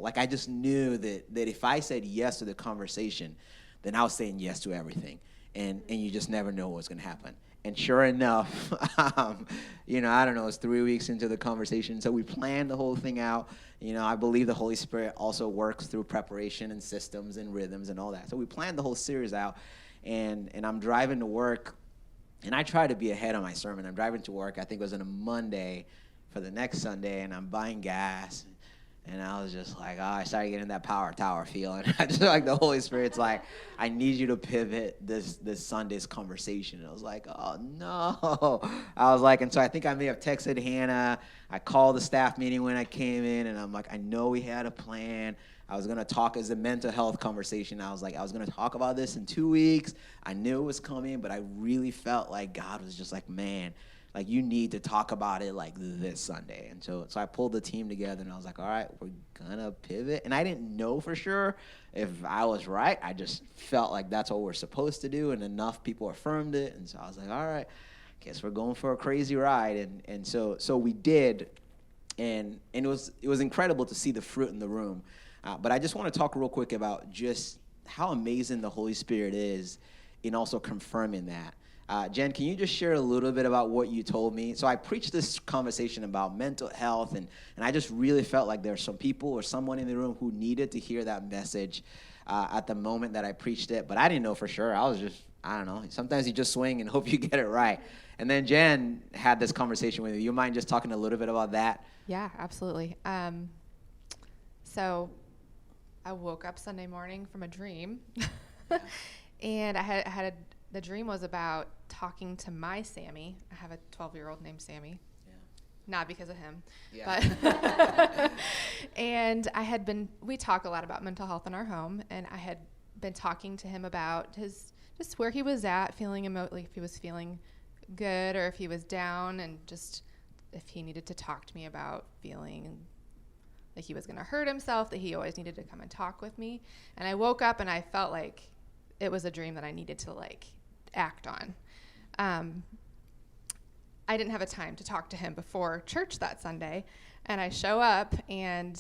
Like, I just knew that if I said yes to the conversation, then I was saying yes to everything. And you just never know what's going to happen. And sure enough, I don't know, it's 3 weeks into the conversation. So we planned the whole thing out. I believe the Holy Spirit also works through preparation and systems and rhythms and all that. So we planned the whole series out. And I'm driving to work. And I try to be ahead on my sermon. I'm driving to work. I think it was on a Monday for the next Sunday. And I'm buying gas. And I was just like, I started getting that power tower feeling. I just like the Holy Spirit's like, I need you to pivot this Sunday's conversation. And I was like, oh, no. I was like, and so I think I may have texted Hannah. I called the staff meeting when I came in, and I'm like, I know we had a plan. I was going to talk as a mental health conversation. I was going to talk about this in 2 weeks. I knew it was coming, but I really felt like God was just like, man, like, you need to talk about it, like, this Sunday. And so I pulled the team together, and I was like, all right, we're going to pivot. And I didn't know for sure if I was right. I just felt like that's what we're supposed to do, and enough people affirmed it. And so I was like, all right, guess we're going for a crazy ride. And so we did, and it was incredible to see the fruit in the room. But I just want to talk real quick about just how amazing the Holy Spirit is in also confirming that. Jenn, can you just share a little bit about what you told me? So I preached this conversation about mental health, and I just really felt like there's some people or someone in the room who needed to hear that message at the moment that I preached it. But I didn't know for sure. I was just, I don't know. Sometimes you just swing and hope you get it right. And then Jenn had this conversation with you. You mind just talking a little bit about that? Yeah, absolutely. So I woke up Sunday morning from a dream, and the dream was about talking to my Sammy. I have a 12-year-old named Sammy. Yeah. Not because of him. Yeah. But and we talk a lot about mental health in our home, and I had been talking to him about just where he was at, like if he was feeling good or if he was down, and just if he needed to talk to me about feeling like he was going to hurt himself, that he always needed to come and talk with me. And I woke up and I felt like it was a dream that I needed to act on. I didn't have a time to talk to him before church that Sunday, and I show up and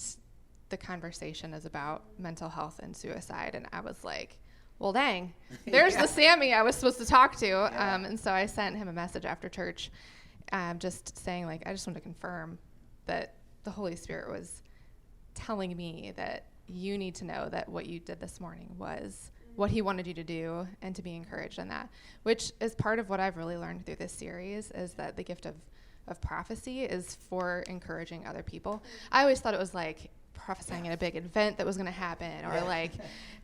the conversation is about mental health and suicide, and I was like, well, dang, there's the Sammy I was supposed to talk to. Yeah. And so I sent him a message after church, just saying, I just wanted to confirm that the Holy Spirit was telling me that you need to know that what you did this morning was what he wanted you to do, and to be encouraged in that, which is part of what I've really learned through this series, is that the gift of prophecy is for encouraging other people. I always thought it was like prophesying at a big event that was going to happen, or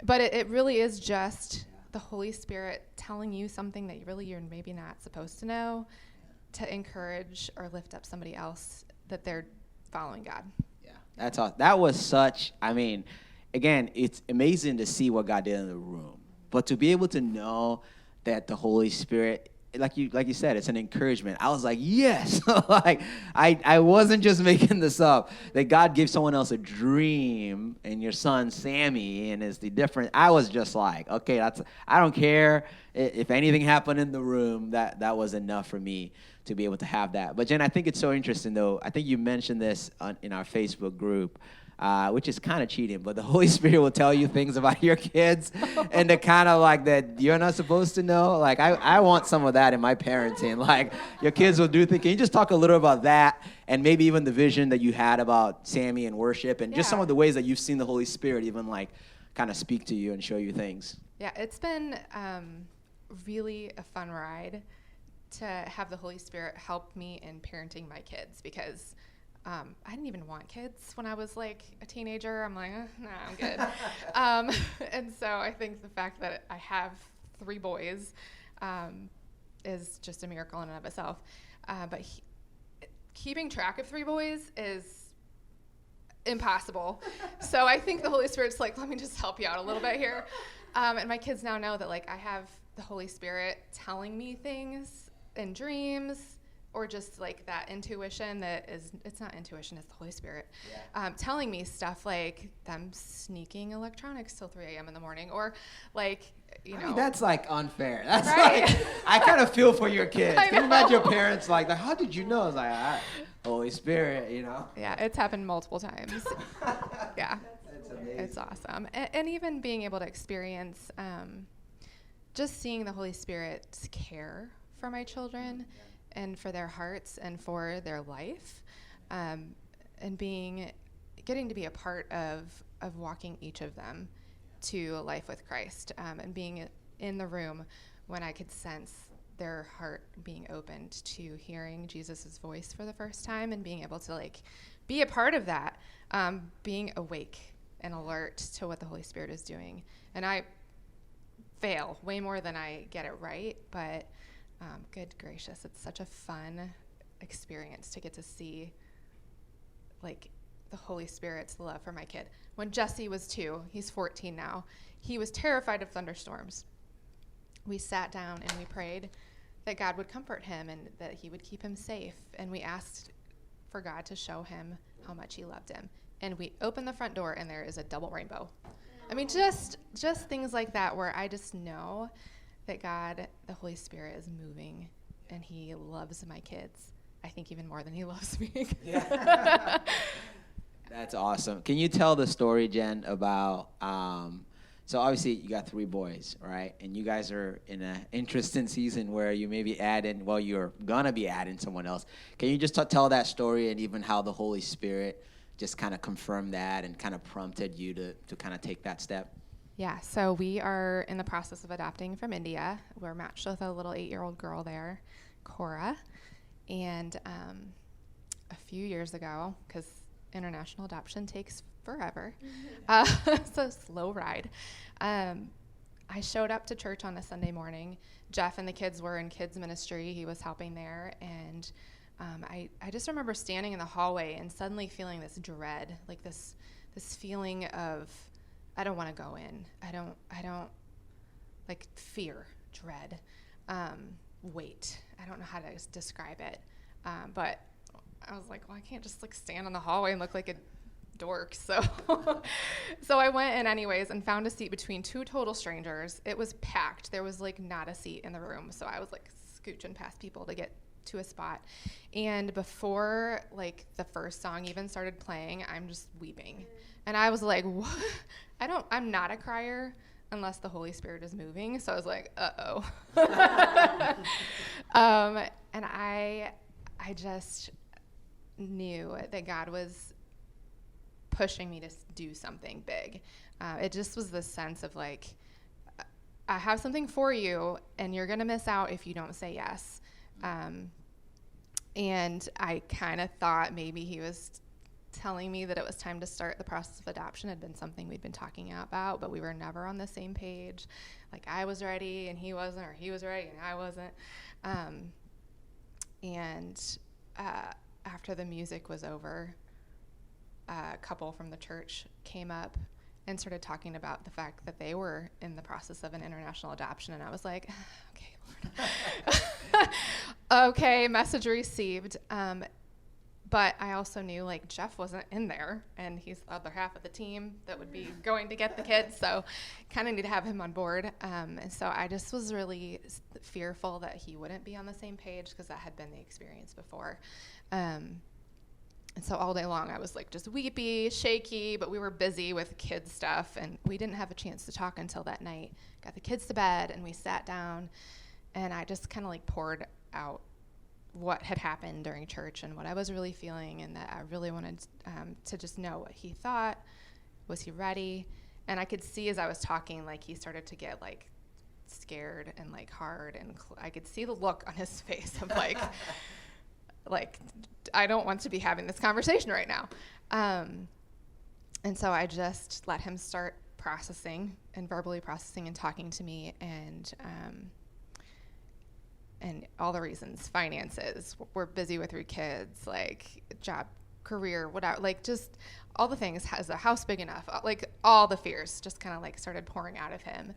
but it really is just the Holy Spirit telling you something that you're maybe not supposed to know, to encourage or lift up somebody else that they're following God. Yeah, that's all. That was such, again, it's amazing to see what God did in the room, but to be able to know that the Holy Spirit, like you said, it's an encouragement. I was like, yes, I wasn't just making this up. That God gave someone else a dream, and your son Sammy, and it's the different. I was just like, okay, I don't care if anything happened in the room. That was enough for me to be able to have that. But Jenn, I think it's so interesting though. I think you mentioned this in our Facebook group. Which is kind of cheating, but the Holy Spirit will tell you things about your kids and the kind of that you're not supposed to know. I want some of that in my parenting. Your kids will do things. Can you just talk a little about that, and maybe even the vision that you had about Sammy and worship, and just some of the ways that you've seen the Holy Spirit even kind of speak to you and show you things? Yeah, it's been really a fun ride to have the Holy Spirit help me in parenting my kids, because I didn't even want kids when I was a teenager. I'm like, nah, I'm good. And so I think the fact that I have 3 boys is just a miracle in and of itself. But keeping track of 3 boys is impossible. So I think the Holy Spirit's let me just help you out a little bit here. And my kids now know that I have the Holy Spirit telling me things in dreams, or just that intuition it's not intuition, it's the Holy Spirit telling me stuff, like them sneaking electronics till 3 a.m. in the morning, or that's unfair. That's right? I kind of feel for your kids. Can you imagine your parents how did you know? It's Holy Spirit, Yeah, it's happened multiple times. Yeah. It's awesome. And even being able to experience just seeing the Holy Spirit's care for my children and for their hearts and for their life, and getting to be a part of walking each of them to a life with Christ, and being in the room when I could sense their heart being opened to hearing Jesus' voice for the first time, and being able to like be a part of that, being awake and alert to what the Holy Spirit is doing. And I fail way more than I get it right, but good gracious, it's such a fun experience to get to see like the Holy Spirit's love for my kid. When Jesse was 2, he's 14 now, he was terrified of thunderstorms. We sat down and we prayed that God would comfort him and that he would keep him safe. And we asked for God to show him how much he loved him. And we opened the front door and there is a double rainbow. I mean, just things like that where I just know that God, the Holy Spirit, is moving and he loves my kids. I think even more than he loves me. Yeah. That's awesome. Can you tell the story, Jenn, about, so obviously you got 3 boys, right? And you guys are in an interesting season where you maybe you're going to be adding someone else. Can you just tell that story and even how the Holy Spirit just kind of confirmed that and kind of prompted you to kind of take that step? Yeah, so we are in the process of adopting from India. We're matched with a little 8-year-old girl there, Cora. And a few years ago, because international adoption takes forever, so slow ride, I showed up to church on a Sunday morning. Jeff and the kids were in kids ministry. He was helping there. And I just remember standing in the hallway and suddenly feeling this dread, like this feeling of, I don't want to go in. I don't like fear, dread, weight. I don't know how to describe it. But I was like, well, I can't just like stand in the hallway and look like a dork. So I went in anyways and found a seat between 2 total strangers. It was packed. There was like not a seat in the room. So I was like scooching past people to get to a spot. And before like the first song even started playing, I'm just weeping. And I was like, what? I'm not a crier unless the Holy Spirit is moving. So I was like, uh-oh. And I just knew that God was pushing me to do something big. It just was this sense of like, I have something for you and you're going to miss out if you don't say yes. And I kind of thought maybe he was telling me that it was time to start the process of adoption. It had been something we'd been talking about, but we were never on the same page. Like I was ready and he wasn't, or he was ready and I wasn't. After the music was over, a couple from the church came up and started talking about the fact that they were in the process of an international adoption. And I was like, okay, Lord. Okay, message received. But I also knew like Jeff wasn't in there and he's the other half of the team that would be going to get the kids. So kind of need to have him on board. And so I just was really fearful that he wouldn't be on the same page because that had been the experience before. And so all day long I was like just weepy, shaky, but we were busy with kids stuff and we didn't have a chance to talk until that night. Got the kids to bed and we sat down and I just kind of like poured out what had happened during church and what I was really feeling, and that I really wanted to just know what he thought. Was he ready? And I could see as I was talking, like he started to get like scared and like hard, and I could see the look on his face of like, like I don't want to be having this conversation right now. And so I just let him start processing and verbally processing and talking to me, and all the reasons, finances, we're busy with 3 kids, like job, career, whatever, like just all the things, has a house big enough, like all the fears just kind of like started pouring out of him.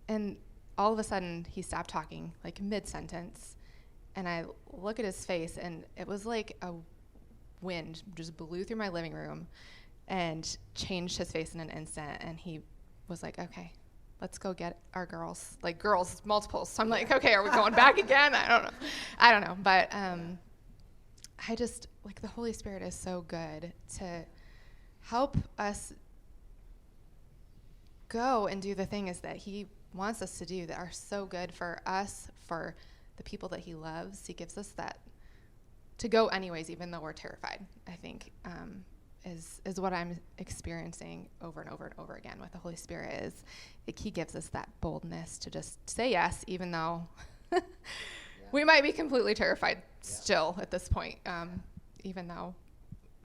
And all of a sudden he stopped talking like mid-sentence, and I look at his face and it was like a wind just blew through my living room and changed his face in an instant. And he was like, okay, let's go get our girls, like girls, multiples. So I'm like, okay, are we going back again? I don't know. But I just, like, the Holy Spirit is so good to help us go and do the things that he wants us to do that are so good for us, for the people that he loves. He gives us that to go anyways, even though we're terrified, I think, is what I'm experiencing over and over and over again with the Holy Spirit, is like he gives us that boldness to just say yes, even though we might be completely terrified still at this point, even though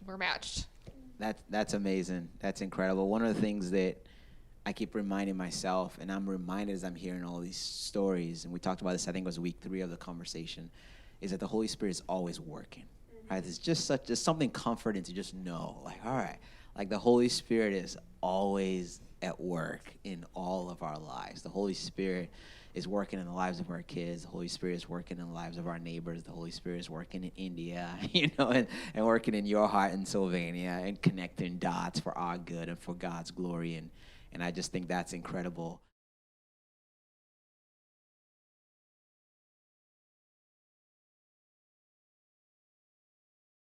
we're matched. That's amazing. That's incredible. One of the things that I keep reminding myself, and I'm reminded as I'm hearing all these stories, and we talked about this, I think it was week 3 of the conversation, is that the Holy Spirit is always working, right? There's just something comforting to just know, like, all right, like the Holy Spirit is always at work in all of our lives. The Holy Spirit is working in the lives of our kids. The Holy Spirit is working in the lives of our neighbors. The Holy Spirit is working in India, and working in your heart in Sylvania, and connecting dots for our good and for God's glory. And I just think that's incredible.